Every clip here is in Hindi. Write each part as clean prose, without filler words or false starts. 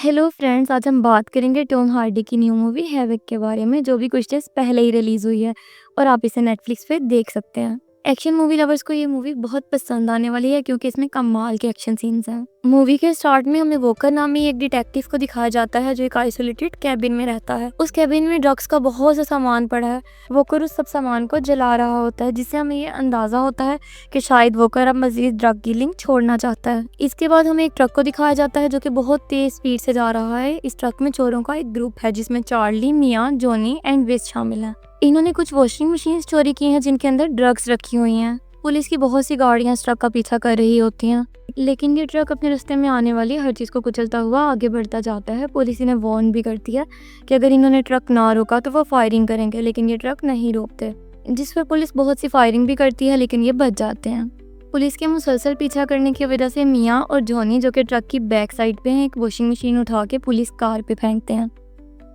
हेलो फ्रेंड्स, आज हम बात करेंगे टॉम हार्डी की न्यू मूवी हैविक के बारे में, जो भी कुछ डेज़ पहले ही रिलीज़ हुई है और आप इसे नेटफ्लिक्स पे देख सकते हैं। एक्शन मूवी लवर्स को ये मूवी बहुत पसंद आने वाली है क्योंकि इसमें कमाल के एक्शन सीन्स हैं। मूवी के स्टार्ट में हमें वोकर नामी एक डिटेक्टिव को दिखाया जाता है जो एक आइसोलेटेड कैबिन में रहता है। उस कैबिन में ड्रग्स का बहुत सा सामान पड़ा है। वोकर उस सब सामान को जला रहा होता है, जिससे हमें ये अंदाजा होता है कि शायद वोकर अब मजीद ड्रग डीलिंग छोड़ना चाहता है। इसके बाद हमें एक ट्रक को दिखाया जाता है जो कि बहुत तेज स्पीड से जा रहा है। इस ट्रक में चोरों का एक ग्रुप है जिसमें Charlie, Mia, Johnny and West शामिल हैं। इन्होंने कुछ वॉशिंग मशीन चोरी की हैं जिनके अंदर ड्रग्स रखी हुई हैं। पुलिस की बहुत सी गाड़ियां इस ट्रक का पीछा कर रही होती हैं, लेकिन ये ट्रक अपने रास्ते में आने वाली हर चीज़ को कुचलता हुआ आगे बढ़ता जाता है। पुलिस इन्हें वार्न भी करती है कि अगर इन्होंने ट्रक ना रोका तो वो फायरिंग करेंगे, लेकिन ये ट्रक नहीं रोकते, जिस पर पुलिस बहुत सी फायरिंग भी करती है, लेकिन ये बच जाते हैं। पुलिस के मुसलसल पीछा करने की वजह से मिया और जॉनी, जो कि ट्रक की बैक साइड पे हैं, एक वॉशिंग मशीन उठा के पुलिस कार पे फेंकते हैं,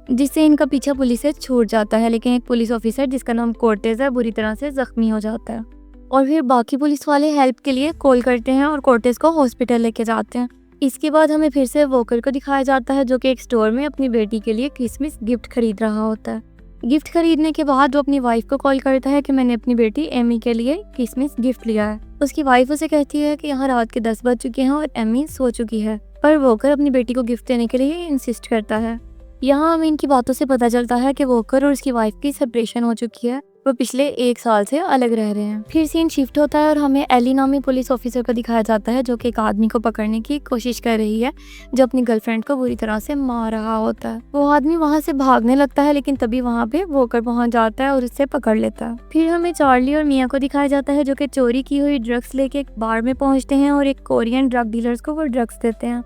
जिससे इनका पीछा पुलिस से छूट जाता है। लेकिन एक पुलिस ऑफिसर जिसका नाम कोर्टेज है बुरी तरह से जख्मी हो जाता है और फिर बाकी पुलिस वाले हेल्प के लिए कॉल करते हैं और कोर्टेज को हॉस्पिटल लेके जाते हैं। इसके बाद हमें फिर से वोकर को दिखाया जाता है जो कि एक स्टोर में अपनी बेटी के लिए क्रिसमस गिफ्ट खरीद रहा होता है। गिफ्ट खरीदने के बाद वो अपनी वाइफ को कॉल करता है कि मैंने अपनी बेटी एमी के लिए क्रिसमस गिफ्ट लिया है। उसकी वाइफ उसे कहती है कि यहाँ रात के 10 बज चुके हैं और एमी सो चुकी है, पर वोकर अपनी बेटी को गिफ्ट देने के लिए इंसिस्ट करता है। यहाँ हमें इनकी बातों से पता चलता है कि वोकर और उसकी वाइफ की सेपरेशन हो चुकी है, वो पिछले 1 साल से अलग रह रहे हैं। फिर सीन शिफ्ट होता है और हमें एली नामी पुलिस ऑफिसर को दिखाया जाता है जो कि एक आदमी को पकड़ने की कोशिश कर रही है जो अपनी गर्लफ्रेंड को बुरी तरह से मार रहा होता है। वो आदमी वहाँ से भागने लगता है, लेकिन तभी वहाँ पे वोकर पहुँच जाता है और उससे पकड़ लेता है। फिर हमें चार्ली और मिया को दिखाया जाता है जो कि चोरी की हुई ड्रग्स लेके एक बार में पहुँचते हैं और एक कोरियन ड्रग डीलर्स को वो ड्रग्स देते हैं।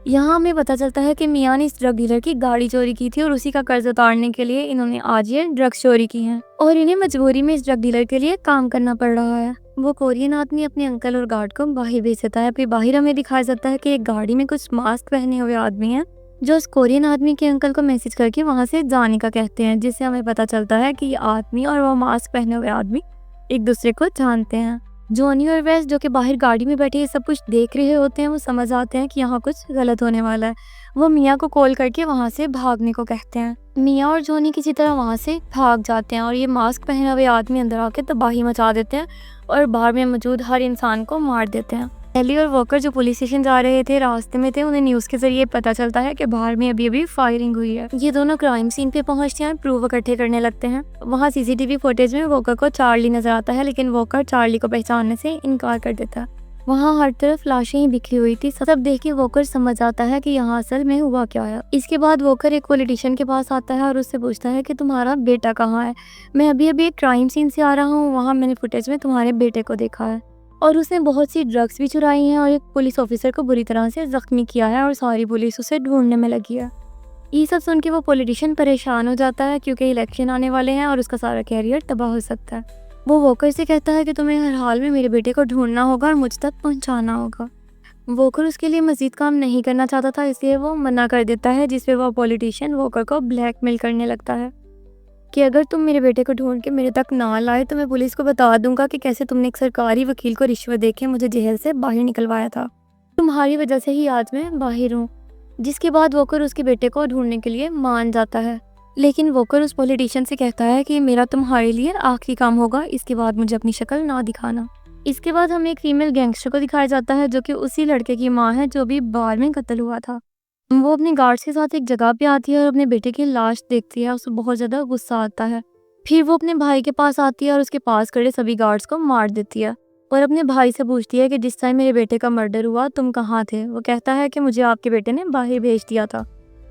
यहाँ हमें पता चलता है कि मिया ने इस ड्रग डीलर की गाड़ी चोरी की थी और उसी का कर्ज उतारने के लिए इन्होंने आज ये ड्रग्स चोरी की हैं और इन्हें मजबूरी में इस ड्रग डीलर के लिए काम करना पड़ रहा है। वो कोरियन आदमी अपने अंकल और गार्ड को बाहर भेज देता है। फिर बाहर हमें दिखाया जाता है कि एक गाड़ी में कुछ मास्क पहने हुए आदमी हैं जो उस कोरियन आदमी के अंकल को मैसेज करके वहाँ से जाने का कहते हैं, जिससे हमें पता चलता है कि ये आदमी और वो मास्क पहने हुए आदमी एक दूसरे को जानते हैं। जॉनी और वेस्ट जो कि बाहर गाड़ी में बैठे ये सब कुछ देख रहे होते हैं, वो समझ आते हैं कि यहाँ कुछ गलत होने वाला है। वो मिया को कॉल करके वहाँ से भागने को कहते हैं। मिया और जॉनी किसी तरह वहाँ से भाग जाते हैं और ये मास्क पहने हुए आदमी अंदर आके तबाही मचा देते हैं और बाहर में मौजूद हर इंसान को मार देते हैं। एली और वोकर जो पुलिस स्टेशन जा रहे थे, रास्ते में थे, उन्हें न्यूज़ के जरिए पता चलता है कि बाहर में अभी फायरिंग हुई है। ये दोनों क्राइम सीन पे पहुंचते हैं, प्रूफ इकट्ठे करने लगते हैं। वहाँ सीसीटीवी फुटेज में वोकर को चार्ली नजर आता है, लेकिन वोकर चार्ली को पहचानने से इनकार कर देता है। वहाँ हर तरफ लाशें ही बिखरी हुई थी। सब देख के वोकर समझ आता है कि यहाँ असल में हुआ क्या है। इसके बाद वोकर एक पॉलिटिशियन के पास आता है और उससे पूछता है कि तुम्हारा बेटा कहाँ है। मैं अभी एक क्राइम सीन से आ रहा हूँ, वहाँ मैंने फुटेज में तुम्हारे बेटे को देखा है और उसने बहुत सी ड्रग्स भी चुराई हैं और एक पुलिस ऑफिसर को बुरी तरह से जख्मी किया है और सारी पुलिस उसे ढूंढने में लगी है। ये सब सुन के वो पॉलिटिशियन परेशान हो जाता है क्योंकि इलेक्शन आने वाले हैं और उसका सारा कैरियर तबाह हो सकता है। वो वोकर से कहता है कि तुम्हें हर हाल में मेरे बेटे को ढूंढना होगा और मुझ तक पहुंचाना होगा। वोकर उसके लिए मजीद काम नहीं करना चाहता था, इसलिए वो मना कर देता है, जिसपे वो पॉलिटिशियन वोकर को ब्लैकमेल करने लगता है कि अगर तुम मेरे बेटे को ढूंढ के मेरे तक ना लाए तो मैं पुलिस को बता दूंगा कि कैसे तुमने एक सरकारी वकील को रिश्वत देके मुझे जेल से बाहर निकलवाया था। तुम्हारी वजह से ही आज मैं बाहर हूँ। जिसके बाद वोकर उसके बेटे को ढूंढने के लिए मान जाता है, लेकिन वोकर उस पॉलिटिशियन से कहता है कि मेरा तुम्हारे लिए आखिरी काम होगा, इसके बाद मुझे अपनी शक्ल ना दिखाना। इसके बाद हमें एक फीमेल गैंगस्टर को दिखाया जाता है जो कि उसी लड़के की माँ है जो भी बार में कत्ल हुआ था। वो अपने गार्ड्स के साथ एक जगह पे आती है और अपने बेटे की लाश देखती है। उसे बहुत ज़्यादा गुस्सा आता है। फिर वो अपने भाई के पास आती है और उसके पास खड़े सभी गार्ड्स को मार देती है और अपने भाई से पूछती है कि जिस टाइम मेरे बेटे का मर्डर हुआ तुम कहाँ थे। वो कहता है कि मुझे आपके बेटे ने बाहर भेज दिया था।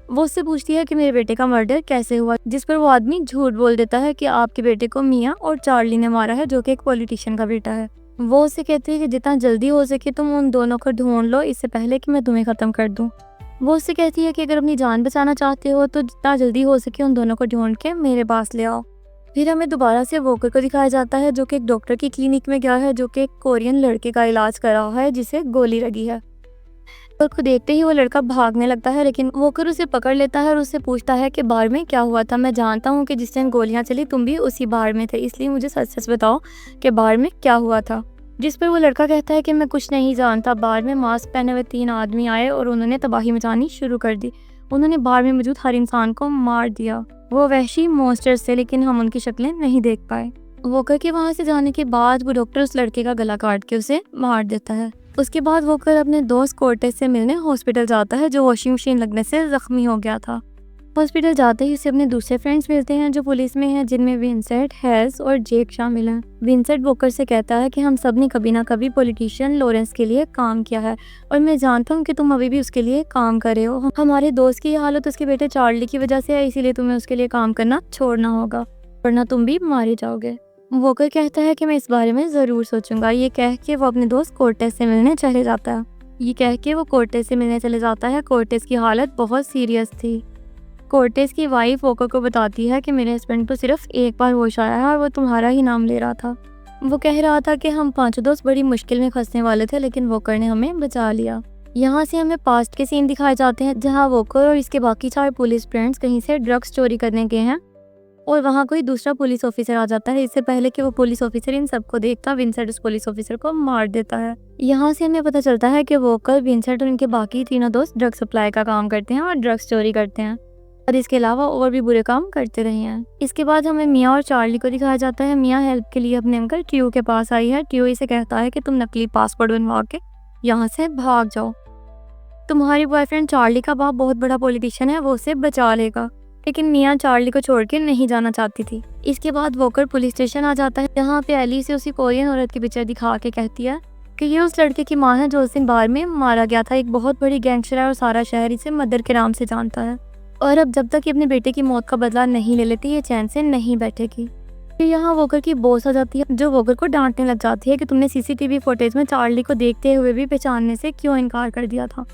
वो उससे पूछती है कि मेरे बेटे का मर्डर कैसे हुआ, जिस पर वो आदमी झूठ बोल देता है कि आपके बेटे को मिया और चार्ली ने मारा है, जो कि एक पॉलिटिशियन का बेटा है। वो उससे कहती है कि जितना जल्दी हो सके तुम उन दोनों को ढूंढ लो, इससे पहले कि मैं तुम्हें ख़त्म कर दूँ। वो उससे कहती है कि अगर अपनी जान बचाना चाहते हो तो जितना जल्दी हो सके उन दोनों को ढूंढ के मेरे पास ले आओ। फिर हमें दोबारा से वोकर को दिखाया जाता है जो कि एक डॉक्टर की क्लिनिक में गया है, जो कि एक कोरियन लड़के का इलाज कर रहा है जिसे गोली लगी है। वोकर को देखते ही वो लड़का भागने लगता है, लेकिन वोकर उसे पकड़ लेता है और उससे पूछता है कि बार में क्या हुआ था। मैं जानता हूँ कि जिस टाइम गोलियाँ चली तुम भी उसी बार में थे, इसलिए मुझे सच सच बताओ कि बार में क्या हुआ था। जिस पर वो लड़का कहता है कि मैं कुछ नहीं जानता। बार में मास्क पहने हुए 3 आदमी आए और उन्होंने तबाही मचानी शुरू कर दी। उन्होंने बार में मौजूद हर इंसान को मार दिया। वो वहशी मॉन्स्टर्स थे, लेकिन हम उनकी शक्लें नहीं देख पाए। वोकर के वहाँ से जाने के बाद वो डॉक्टर उस लड़के का गला काट के उसे मार देता है। उसके बाद वोकर अपने दोस्त कोर्टेस से मिलने हॉस्पिटल जाता है, जो वॉशिंग मशीन लगने से जख्मी हो गया था। हॉस्पिटल जाते ही उसे अपने दूसरे फ्रेंड्स मिलते हैं जो पुलिस में हैं, जिनमें विंसेंट, हैस और जेक शामिल हैं। विंसेंट वोकर से कहता है कि हम सब ने कभी ना कभी पॉलिटिशियन लॉरेंस के लिए काम किया है और मैं जानता हूँ कि तुम अभी भी उसके लिए काम कर रहे हो। हमारे दोस्त की हालत उसके बेटे चार्ली की वजह से है, इसीलिए तुम्हें उसके लिए काम करना छोड़ना होगा, वरना तुम भी मारे जाओगे। वोकर कहता है कि मैं इस बारे में ज़रूर सोचूंगा। ये कह के वो अपने दोस्त कोर्टेस से मिलने चले जाता है। कोर्टेस की हालत बहुत सीरियस थी। कोर्टेस की वाइफ वोकर को बताती है कि मेरे हस्बैंड को सिर्फ एक बार होश आया है और वो तुम्हारा ही नाम ले रहा था। वो कह रहा था कि हम 5 दोस्त बड़ी मुश्किल में फंसने वाले थे, लेकिन वोकर ने हमें बचा लिया। यहाँ से हमें पास्ट के सीन दिखाए जाते हैं, जहाँ वोकर और इसके बाकी 4 पुलिस फ्रेंड्स कहीं से ड्रग्स चोरी करने गए हैं और वहाँ कोई दूसरा पुलिस ऑफिसर आ जाता है। इससे पहले कि वो पुलिस ऑफिसर इन सबको देखता, विंसेंट उस पुलिस ऑफिसर को मार देता है। यहाँ से हमें पता चलता है कि वोकर, विंसेंट और उनके बाकी तीनों दोस्त ड्रग सप्लाई का काम करते हैं और ड्रग्स चोरी करते हैं और इसके अलावा और भी बुरे काम करते रहे हैं। इसके बाद हमें मिया और चार्ली को दिखाया जाता है। मिया हेल्प के लिए अपने अंकल ट्यू के पास आई है। ट्यू इसे कहता है कि तुम नकली पासपोर्ट बनवा के यहाँ से भाग जाओ। तुम्हारे बॉयफ्रेंड चार्ली का बाप बहुत बड़ा पॉलिटिशियन है, वो उसे बचा लेगा। लेकिन मिया चार्ली को छोड़ के नहीं जाना चाहती थी। इसके बाद वोकर पुलिस स्टेशन आ जाता है, जहाँ पे एली से उसी कोरियन औरत की पिक्चर दिखा के कहती है कि ये उस लड़के की माँ है जो उस दिन बार में मारा गया था। एक बहुत बड़ी गैंगस्टर है और सारा शहर इसे मदर के नाम से जानता है और अब जब तक ये अपने बेटे की मौत का बदला नहीं ले लेती, ये चैन से नहीं बैठेगी। फिर यहाँ वोकर की बॉस आ जाती है, जो वोकर को डांटने लग जाती है कि तुमने सीसीटीवी फुटेज में चार्ली को देखते हुए भी पहचानने से क्यों इनकार कर दिया था,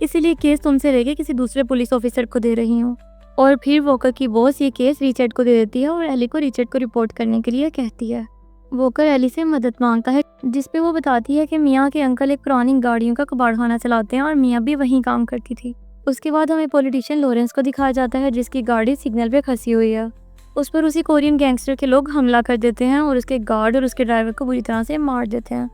इसीलिए केस तुमसे लेके किसी दूसरे पुलिस ऑफिसर को दे रही हूँ। और फिर वोकर की बॉस ये केस रिचर्ड को दे देती है और एली को रिचर्ड को रिपोर्ट करने के लिए कहती है। वोकर एली से मदद मांगता है, जिसपे वो बताती है कि मियाँ के अंकल एक पुरानी गाड़ियों का कबाड़खाना चलाते हैं और मियाँ भी वहीं काम करती थी। उसके बाद हमें पॉलिटिशियन लॉरेंस को दिखाया जाता है, जिसकी गाड़ी सिग्नल पे फंसी हुई है। उस पर उसी कोरियन गैंगस्टर के लोग हमला कर देते हैं और उसके गार्ड और उसके ड्राइवर को बुरी तरह से मार देते हैं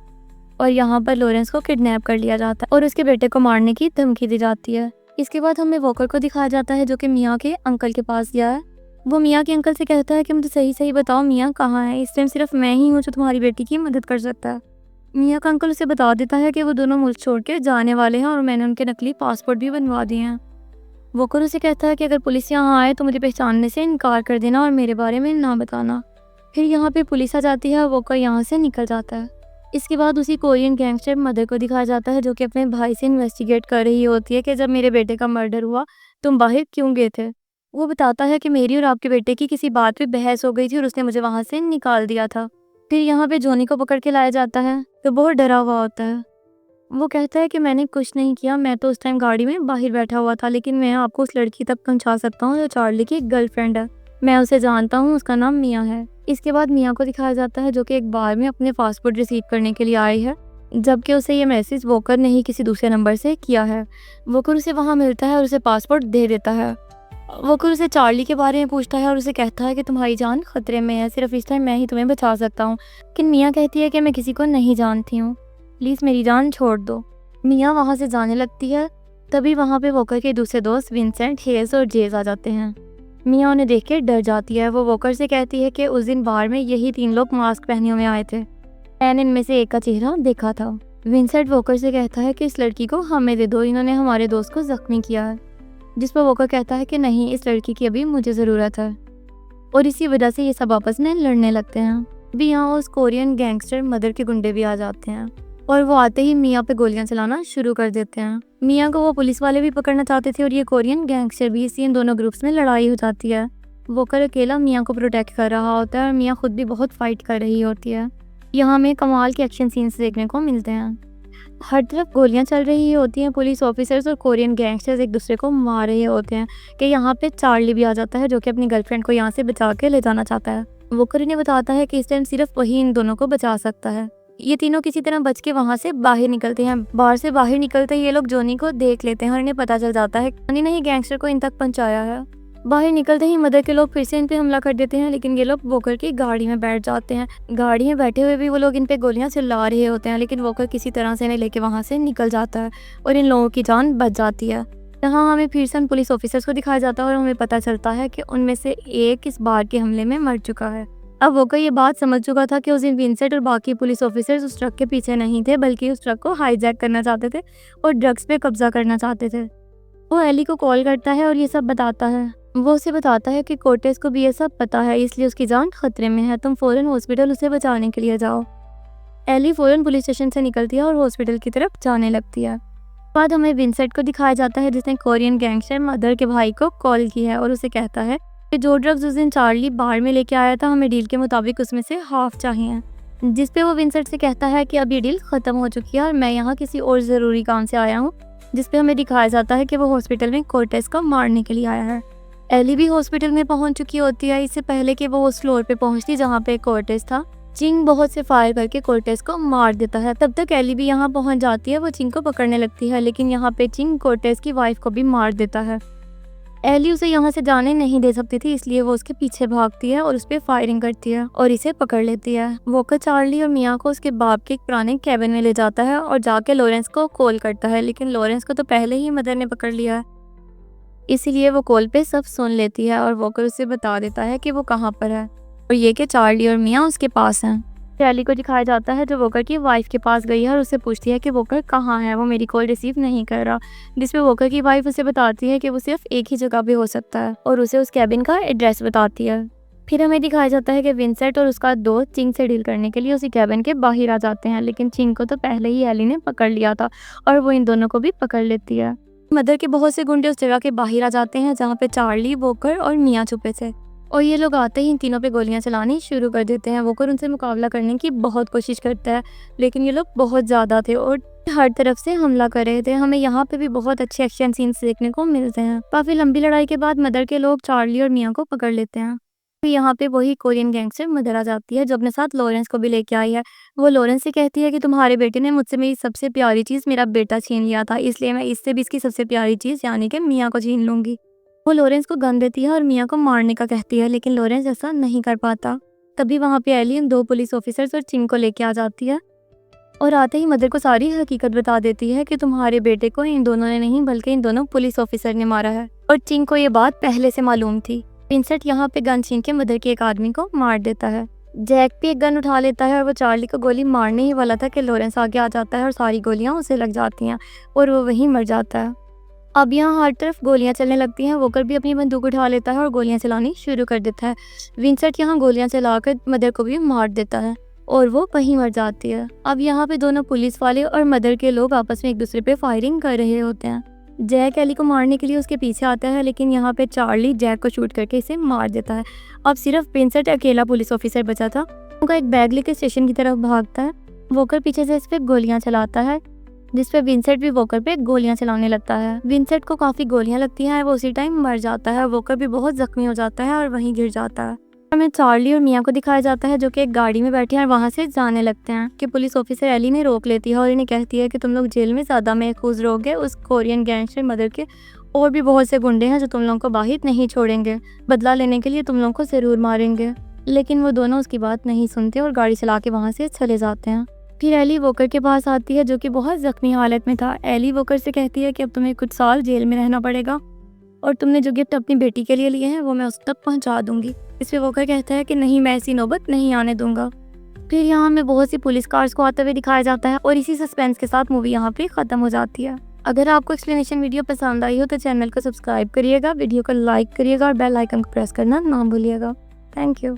और यहाँ पर लॉरेंस को किडनैप कर लिया जाता है और उसके बेटे को मारने की धमकी दी जाती है। इसके बाद हमें वोकर को दिखाया जाता है, जो कि मियाँ के अंकल के पास गया है। वो मियाँ के अंकल से कहता है कि मुझे सही सही बताओ मियाँ कहाँ है, इस टाइम सिर्फ मैं ही हूँ जो तुम्हारी बेटी की मदद कर सकता है। मियाँ का अंकल उसे बता देता है कि वो दोनों मुल्क छोड़ के जाने वाले हैं और मैंने उनके नकली पासपोर्ट भी बनवा दिए हैं। वोकर उसे कहता है कि अगर पुलिस यहाँ आए तो मुझे पहचानने से इनकार कर देना और मेरे बारे में ना बताना। फिर यहाँ पे पुलिस आ जाती है, वोकर यहाँ से निकल जाता है। इसके बाद उसी कोरियन गैंगस्टर मदर को दिखाया जाता है, जो कि अपने भाई से इन्वेस्टिगेट कर रही होती है कि जब मेरे बेटे का मर्डर हुआ तुम बाहर क्यों गए थे। वो बताता है कि मेरी और आपके बेटे की किसी बात पे बहस हो गई थी और उसने मुझे वहाँ से निकाल दिया था। फिर यहाँ पे जॉनी को पकड़ के लाया जाता है, तो बहुत डरा हुआ होता है। वो कहता है कि मैंने कुछ नहीं किया, मैं तो उस टाइम गाड़ी में बाहर बैठा हुआ था, लेकिन मैं आपको उस लड़की तक पहुँचा सकता हूँ जो चार्ली की गर्लफ्रेंड है। मैं उसे जानता हूँ, उसका नाम मियाँ है। इसके बाद मियाँ को दिखाया जाता है, जो कि एक बार में अपने पासपोर्ट रिसीव करने के लिए आई है, जबकि उसे ये मैसेज वोकर ने ही किसी दूसरे नंबर से किया है। वोकर उसे वहाँ मिलता है और उसे पासपोर्ट दे देता है। वोकर उसे चार्ली के बारे में पूछता है और उसे कहता है कि तुम्हारी जान खतरे में है, सिर्फ इस टाइम मैं ही तुम्हें बचा सकता हूँ। लेकिन मियाँ कहती है कि मैं किसी को नहीं जानती हूँ, प्लीज़ मेरी जान छोड़ दो। मियाँ वहाँ से जाने लगती है, तभी वहाँ पे वोकर के दूसरे दोस्त विंसेंट, हेज और जेज आ जाते हैं। मियाँ उन्हें देख के डर जाती है। वो वोकर से कहती है कि उस दिन बार में यही 3 लोग मास्क पहने हुए आए थे, मैंने इनमें से एक का चेहरा देखा था। विंसेंट वोकर से कहता है कि इस लड़की को हमें दे दो, इन्होंने हमारे दोस्त को जख्मी किया है। जिस पर वोकर कहता है कि नहीं, इस लड़की की अभी मुझे ज़रूरत है। और इसी वजह से ये सब आपस में लड़ने लगते हैं। भी यहाँ उस कोरियन गैंगस्टर मदर के गुंडे भी आ जाते हैं और वो आते ही मियाँ पे गोलियां चलाना शुरू कर देते हैं। मियाँ को वो पुलिस वाले भी पकड़ना चाहते थे और ये कोरियन गैंगस्टर भी, इसी इन दोनों ग्रुप्स में लड़ाई हो जाती है। वोकर अकेला मियाँ को प्रोटेक्ट कर रहा होता है और मियाँ खुद भी बहुत फाइट कर रही होती है। यहाँ में कमाल के एक्शन सीन्स देखने को मिलते हैं। हर तरफ गोलियां चल रही होती हैं, पुलिस ऑफिसर्स और कोरियन गैंगस्टर्स एक दूसरे को मार रहे होते हैं कि यहाँ पे चार्ली भी आ जाता है, जो कि अपनी गर्लफ्रेंड को यहाँ से बचा के ले जाना चाहता है। वोकर इन्हें बताता है कि इस टाइम सिर्फ वही इन दोनों को बचा सकता है। ये तीनों किसी तरह बच के वहाँ से बाहर निकलते हैं। बाहर से बाहर निकलते ही ये लोग जॉनी को देख लेते हैं और इन्हें पता चल जाता है जॉनी ने ही गैंगस्टर को इन तक पहुँचाया है। बाहर निकलते ही मदर के लोग फिर से इन पे हमला कर देते हैं, लेकिन ये लोग वोकर की गाड़ी में बैठ जाते हैं। गाड़ी में बैठे हुए भी वो लोग इन पे गोलियां चला रहे होते हैं, लेकिन वोकर किसी तरह से इन्हें लेके वहाँ से निकल जाता है और इन लोगों की जान बच जाती है। यहाँ हमें फिर से उन पुलिस ऑफिसर्स को दिखाया जाता है और हमें पता चलता है कि उनमें से एक इस बार के हमले में मर चुका है। अब वोकर ये बात समझ चुका था कि उस दिन विंसेंट और बाकी पुलिस ऑफिसर्स उस ट्रक के पीछे नहीं थे, बल्कि उस ट्रक को हाईजैक करना चाहते थे और ड्रग्स पे कब्जा करना चाहते थे। वो एली को कॉल करता है और ये सब बताता है। वो उसे बताता है कि कोर्टेस को भी ये सब पता है, इसलिए उसकी जान खतरे में है। तुम फौरन हॉस्पिटल उसे बचाने के लिए जाओ। एली फौरन पुलिस स्टेशन से निकलती है और हॉस्पिटल की तरफ जाने लगती है। बाद हमें विंसेंट को दिखाया जाता है जिसने कोरियन गैंगस्टर मदर के भाई को कॉल की है और उसे कहता है कि जो ड्रग्स उस दिन चार्ली बार में लेके आया था, हमें डील के मुताबिक उसमें से हाफ चाहिए। जिस पे वो विंसेंट से कहता है कि अब ये डील खत्म हो चुकी है और मैं यहाँ किसी और ज़रूरी काम से आया हूँ। जिस पे हमें दिखाया जाता है कि वो हॉस्पिटल में कोर्टेस को मारने के लिए आया है। एली भी हॉस्पिटल में पहुंच चुकी होती है इससे पहले कि वो उस फ्लोर पे पहुंचती जहाँ पे कोर्टेस था। चिंग बहुत से फायर करके कोर्टेस को मार देता है। तब तक एली भी यहाँ पहुंच जाती है। वो चिंग को पकड़ने लगती है, लेकिन यहाँ पे चिंग कोर्टेस की वाइफ को भी मार देता है। एली उसे यहाँ से जाने नहीं दे सकती थी, इसलिए वो उसके पीछे भागती है और उस पर फायरिंग करती है और इसे पकड़ लेती है। वोकर चार्ली और मिया को उसके बाप के एक पुराने कैबिन में ले जाता है और जाके लॉरेंस को कॉल करता है, लेकिन लॉरेंस को तो पहले ही मदर ने पकड़ लिया है, इसीलिए वो कॉल पे सब सुन लेती है और वोकर उसे बता देता है कि वो कहाँ पर है और ये कि चार्ली और मिया उसके पास हैं। एली को दिखाया जाता है जो वोकर की वाइफ के पास गई है और उससे पूछती है कि वोकर कहाँ है, वो मेरी कॉल रिसीव नहीं कर रहा। जिसपे वोकर की वाइफ उसे बताती है कि वो सिर्फ एक ही जगह पे हो सकता है और उसे उस कैबिन का एड्रेस बताती है। फिर हमें दिखाया जाता है कि विंसेंट और उसका दोस्त चिंग से डील करने के लिए उसी कैबिन के बाहर आ जाते हैं, लेकिन चिंग को तो पहले ही एली ने पकड़ लिया था और वो इन दोनों को भी पकड़ लेती है। मदर के बहुत से गुंडे उस जगह के बाहर आ जाते हैं जहाँ पे चार्ली, वोकर और मिया छुपे थे और ये लोग आते ही इन तीनों पे गोलियां चलानी शुरू कर देते हैं। वोकर उनसे मुकाबला करने की बहुत कोशिश करता है, लेकिन ये लोग बहुत ज़्यादा थे और हर तरफ से हमला कर रहे थे। हमें यहाँ पे भी बहुत अच्छे एक्शन सीन्स देखने को मिलते हैं। काफ़ी लंबी लड़ाई के बाद मदर के लोग चार्ली और मिया को पकड़ लेते हैं। यहाँ पे वही कोरियन गैंगस्टर मदर आ जाती है जो अपने साथ लॉरेंस को भी लेके आई है। वो लॉरेंस से कहती है कि तुम्हारे बेटे ने मुझसे मेरी सबसे प्यारी चीज़, मेरा बेटा, छीन लिया था, इसलिए मैं इससे भी इसकी सबसे प्यारी चीज़ यानी कि मिया को छीन लूँगी। वो लॉरेंस को गन देती है और मिया को मारने का कहती है, लेकिन लॉरेंस ऐसा नहीं कर पाता। तभी वहाँ पे एली इन 2 पुलिस ऑफिसर्स और चिंग को लेके आ जाती है और आते ही मदर को सारी हकीकत बता देती है कि तुम्हारे बेटे को इन दोनों ने नहीं बल्कि इन दोनों पुलिस ऑफिसर ने मारा है और चिंग को ये बात पहले से मालूम थी। विंसेंट यहाँ पे गन छीन के मदर के एक आदमी को मार देता है। जैक भी एक गन उठा लेता है और वो चार्ली को गोली मारने ही वाला था कि लॉरेंस आगे आ जाता है और सारी गोलियां उसे लग जाती हैं और वो वहीं मर जाता है। अब यहाँ हर तरफ गोलियां चलने लगती हैं। वोकर भी अपनी बंदूक उठा लेता है और गोलियां चलानी शुरू कर देता है। विंसेंट यहाँ गोलियां चलाकर मदर को भी मार देता है और वो वहीं मर जाती है। अब यहाँ पे दोनों पुलिस वाले और मदर के लोग आपस में एक दूसरे पे फायरिंग कर रहे होते हैं। जैक एली को मारने के लिए उसके पीछे आता है, लेकिन यहाँ पे चार्ली जैक को शूट करके इसे मार देता है। अब सिर्फ विंसेंट अकेला पुलिस ऑफिसर बचा था। उनका एक बैग लेके स्टेशन की तरफ भागता है। वोकर पीछे से इस पे गोलियां चलाता है, जिसपे विंसेंट भी वोकर पे गोलियां चलाने लगता है। विंसेंट को काफी गोलियां लगती हैं, वो उसी टाइम मर जाता है। वोकर भी बहुत जख्मी हो जाता है और वहीं गिर जाता है। हमें चार्ली और मिया को दिखाया जाता है जो कि एक गाड़ी में बैठे हैं और वहां से जाने लगते हैं कि पुलिस ऑफिसर एली ने रोक लेती है और इन्हें कहती है कि तुम लोग जेल में ज़्यादा महफूज रहोगे। उस कोरियन गैंगस्टर मदर के और भी बहुत से गुंडे हैं जो तुम लोगों को बाहर नहीं छोड़ेंगे, बदला लेने के लिए तुम लोगों को ज़रूर मारेंगे। लेकिन वो दोनों उसकी बात नहीं सुनते और गाड़ी चला के वहाँ से चले जाते हैं। फिर एली वोकर के पास आती है जो कि बहुत ज़ख्मी हालत में था। एली वोकर से कहती है कि अब तुम्हें कुछ साल जेल में रहना पड़ेगा और तुमने जो गिफ्ट अपनी बेटी के लिए लिए हैं वो मैं उस तक पहुंचा दूंगी। इस पे वोकर कहता है कि नहीं, मैं ऐसी नौबत नहीं आने दूंगा। फिर यहाँ हमें बहुत सी पुलिस कार्स को आते हुए दिखाया जाता है और इसी सस्पेंस के साथ मूवी यहाँ पे ख़त्म हो जाती है। अगर आपको एक्सप्लेनेशन वीडियो पसंद आई हो तो चैनल को सब्सक्राइब करिएगा, वीडियो को लाइक करिएगा और बेल आइकन को प्रेस करना ना भूलिएगा। Thank you.